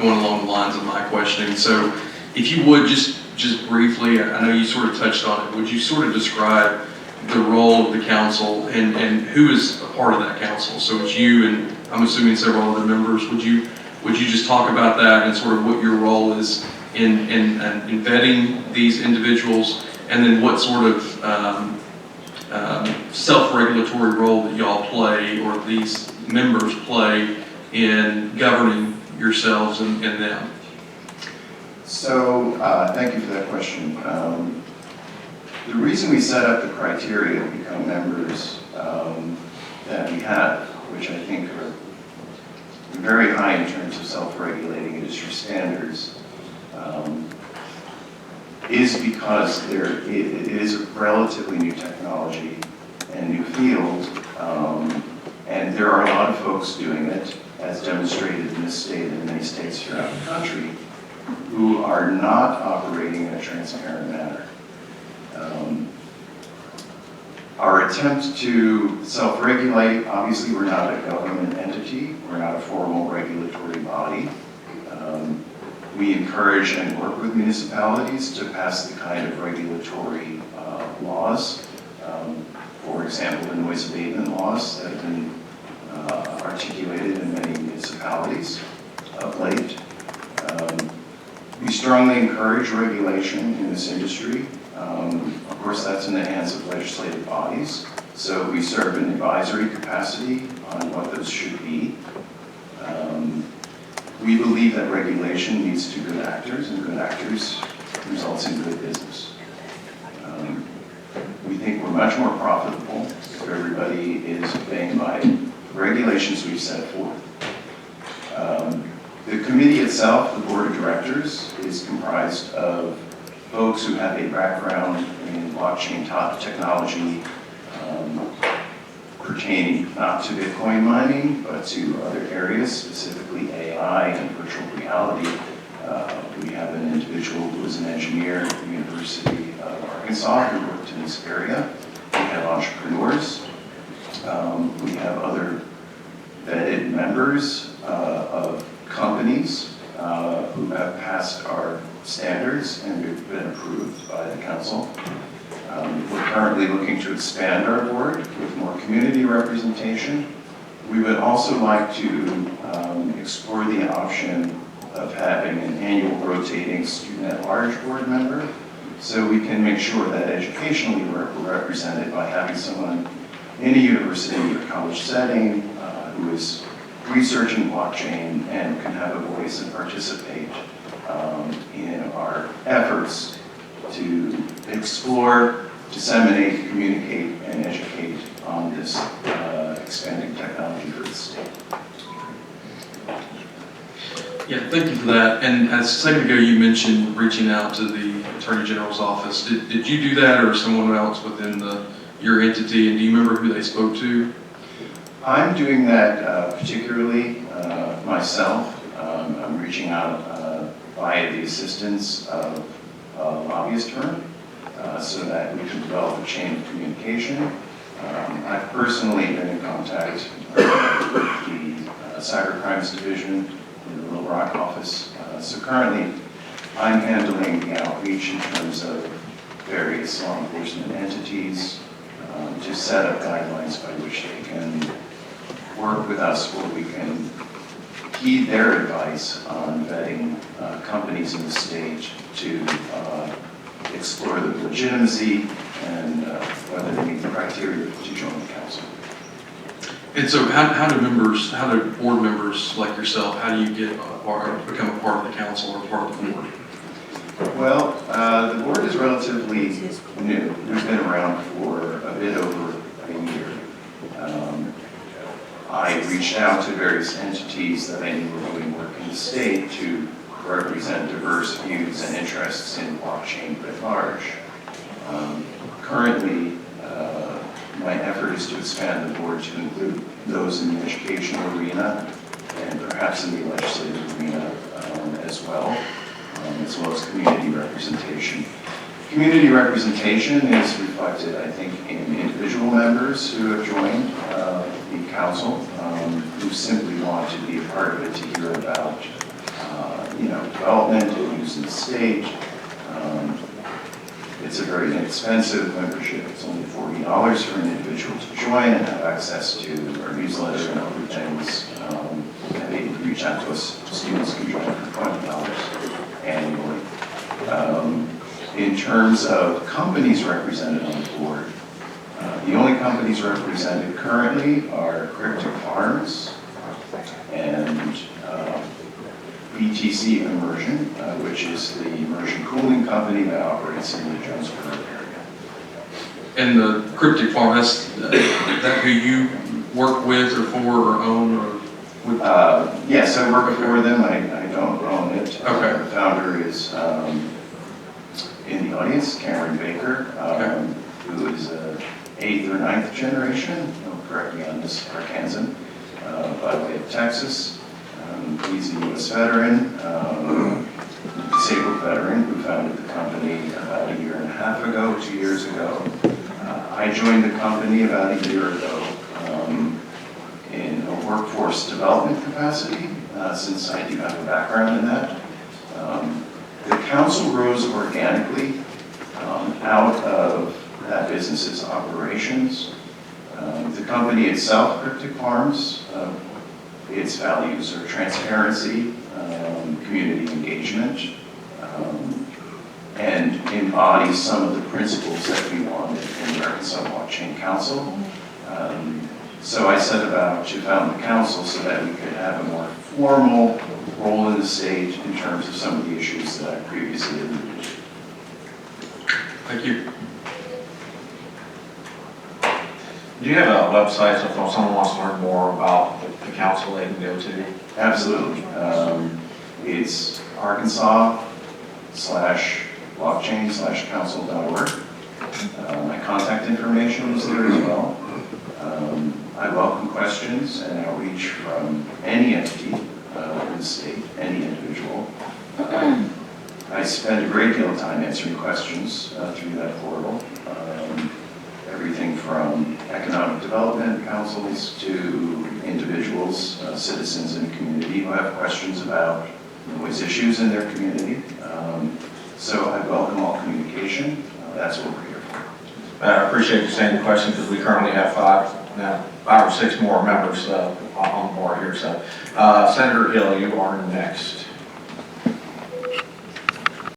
going along the lines of my questioning. So if you would just briefly, I know you sort of touched on it, would you sort of describe the role of the council and who is a part of that council? So it's you and I'm assuming several other members. Would you just talk about that and sort of what your role is in vetting these individuals, and then what sort of self-regulatory role that y'all play or these members play in governing yourselves and them? So thank you for that question. The reason we set up the criteria to become members that we have, which I think are very high in terms of self-regulating industry standards, is because it is a relatively new technology and new field, and there are a lot of folks doing it, as demonstrated in this state and many states throughout the country, who are not operating in a transparent manner. Our attempt to self-regulate, obviously we're not a government entity, we're not a formal regulatory body. We encourage and work with municipalities to pass the kind of regulatory laws, for example, the noise abatement laws that have been articulated in many municipalities of late. We strongly encourage regulation in this industry. Of course, that's in the hands of legislative bodies. So we serve in advisory capacity on what those should be. We believe that regulation leads to good actors, and good actors results in good business. We think we're much more profitable if everybody is obeying by the regulations we've set forth. The committee itself, the board of directors, is comprised of folks who have a background in blockchain technology pertaining not to Bitcoin mining, but to other areas, specifically AI and virtual reality. We have an individual who is an engineer at the University of Arkansas who worked in this area. We have entrepreneurs. We have other vetted members of companies who have passed our standards and have been approved by the council. We're currently looking to expand our board with more community representation. We would also like to explore the option of having an annual rotating student at large board member, so we can make sure that educationally we're represented by having someone in a university or college setting who is researching blockchain and can have a voice and participate in our efforts to explore, disseminate, communicate, and educate on this expanding technology for the state. Yeah, thank you for that. And a second ago, you mentioned reaching out to the Attorney General's office. Did you do that, or someone else within your entity? And do you remember who they spoke to? I'm doing that particularly myself. I'm reaching out via the assistance of a lobbyist firm so that we can develop a chain of communication. I've personally been in contact with the Cybercrimes Division in the Little Rock office. So currently, I'm handling the outreach in terms of various law enforcement entities to set up guidelines by which they can work with us where we can heed their advice on vetting companies in the state to explore the legitimacy and whether they meet the criteria to join the council. And so how do board members like yourself, how do you become a part of the council or part of the board? Well, the board is relatively new. We've been around for a bit over a year. I reached out to various entities that I knew were doing work in the state to represent diverse views and interests in blockchain writ large. Currently, my effort is to expand the board to include those in the educational arena and perhaps in the legislative arena as well as community representation. Community representation is reflected, I think, in individual members who have joined the council, who simply want to be a part of it, to hear about development and use in the state. It's a very inexpensive membership. It's only $40 for an individual to join and have access to our newsletter and other things. And they reach out to us. Students can join for $20 annually. In terms of companies represented on the board, the only companies represented currently are Crypto Farms and BTC Immersion, which is the immersion cooling company that operates in the Jonesboro area. And the Cryptic Farm, that's that who you work with or for or own or with? Yes, I work for them. I don't own it. Okay. The founder is in the audience, Cameron Baker, who is a 8th or 9th generation, don't correct me on this, Arkansan, by way of Texas. He's a U.S. veteran, disabled veteran who founded the company about 1.5 years ago, 2 years ago. I joined the company about 1 year ago in a workforce development capacity, since I do have a background in that. The council rose organically out of that business's operations. The company itself, Cryptic Farms, its values are transparency, community engagement, and embodies some of the principles that we wanted in the Arkansas Blockchain Council. So I set about to found the council so that we could have a more formal role in the state in terms of some of the issues that I previously alluded to. Thank you. Do you have a website so if someone wants to learn more about the council they can go to? Absolutely. It's Arkansas/blockchain/council.org. My contact information is there as well. I welcome questions and outreach from any entity in the state, any individual. I spend a great deal of time answering questions through that portal. Everything from economic development councils to individuals, citizens in the community who have questions about noise issues in their community. So I welcome all communication. That's what we're here for. I appreciate you saying the question because we currently have 5 or 6 more members on the board here. So Senator Hill, you are next.